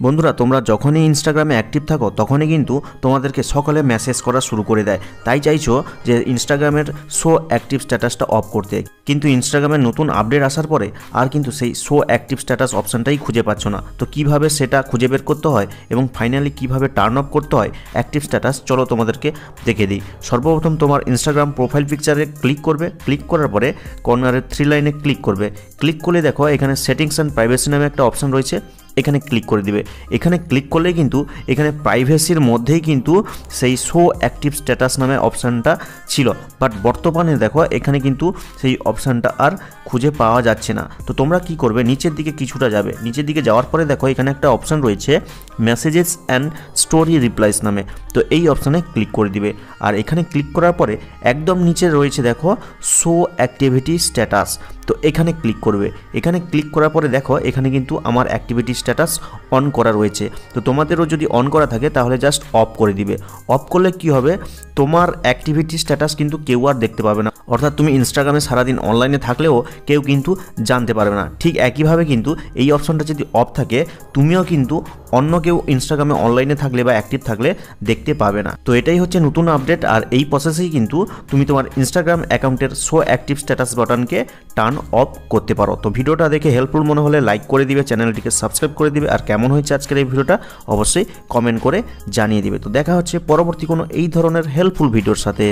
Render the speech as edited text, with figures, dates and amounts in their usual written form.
বন্ধুরা তোমরা যখনই ইনস্টাগ্রামে অ্যাক্টিভ থাকো তখনই কিন্তু তোমাদেরকে সকলে মেসেজ করা শুরু করে দেয়, তাই চাইছো যে ইনস্টাগ্রামের শো অ্যাক্টিভ স্ট্যাটাসটা অফ করতে। কিন্তু ইনস্টাগ্রামের নতুন আপডেট আসার পরে আর কিন্তু সেই শো অ্যাক্টিভ স্ট্যাটাস অপশানটাই খুঁজে পাচ্ছ না। তো কিভাবে সেটা খুঁজে বের করতে হয় এবং ফাইনালি কিভাবে টার্ন অফ করতে হয় অ্যাক্টিভ স্ট্যাটাস, চলো তোমাদেরকে দেখে দিই। সর্বপ্রথম তোমার ইনস্টাগ্রাম প্রোফাইল পিকচারে ক্লিক করবে, ক্লিক করার পরে কর্নারের 3 লাইনে ক্লিক করবে। ক্লিক করলে দেখো এখানে সেটিংস অ্যান্ড প্রাইভেসি নামে একটা অপশান রয়েছে, এখানে ক্লিক করে দিবে। এখানে ক্লিক করলে কিন্তু এখানে প্রাইভেসির মধ্যেই কিন্তু সেই শো অ্যাক্টিভ স্ট্যাটাস নামে অপশানটা ছিল, বাট বর্তমানে দেখো এখানে কিন্তু সেই অপশানটা আর খুঁজে পাওয়া যাচ্ছে না। তো তোমরা কি করবে, নিচের দিকে কিছুটা যাবে, নিচের দিকে যাওয়ার পরে দেখো এখানে একটা অপশান রয়েছে মেসেজেস অ্যান্ড স্টোরি রিপ্লাইস নামে, তো এই অপশানে ক্লিক করে দিবে। আর এখানে ক্লিক করার পরে একদম নিচে রয়েছে দেখো শো অ্যাক্টিভিটি স্ট্যাটাস, তো এখানে ক্লিক করবে। এখানে ক্লিক করার পরে দেখো এখানে কিন্তু আমার অ্যাক্টিভিটি স্ট্যাটাস অন করা রয়েছে। তো তোমাদেরও যদি অন করা থাকে তাহলে জাস্ট অফ করে দিবে। অফ করলে কি হবে, তোমার অ্যাক্টিভিটি স্ট্যাটাস কিন্তু কেউ আর দেখতে পাবে না, অর্থাৎ তুমি ইনস্টাগ্রামে সারাদিন অনলাইনে থাকলেও কেউ কিন্তু জানতে পারবে না। ঠিক একইভাবে কিন্তু এই অপশনটা যদি অফ থাকে, তুমিও কিন্তু অন্য কেউ ইনস্টাগ্রামে অনলাইনে থাকলে বা অ্যাক্টিভ থাকলে দেখতে পাবে না। তো এটাই হচ্ছে নতুন আপডেট, আর এই প্রসেসেই কিন্তু তুমি তোমার ইনস্টাগ্রাম অ্যাকাউন্টের শো অ্যাক্টিভ স্ট্যাটাস বাটনকে টার্ন অফ করতে পারো। তো ভিডিওটা দেখে হেল্পফুল মনে হলে লাইক করে দিবে, চ্যানেলটিকে সাবস্ক্রাইব করে দিবে, আর কেমন হয়েছে আজকের এই ভিডিওটা অবশ্যই কমেন্ট করে জানিয়ে দিবে। তো দেখা হচ্ছে পরবর্তী কোনো এই ধরনের হেল্পফুল ভিডিওর সাথে।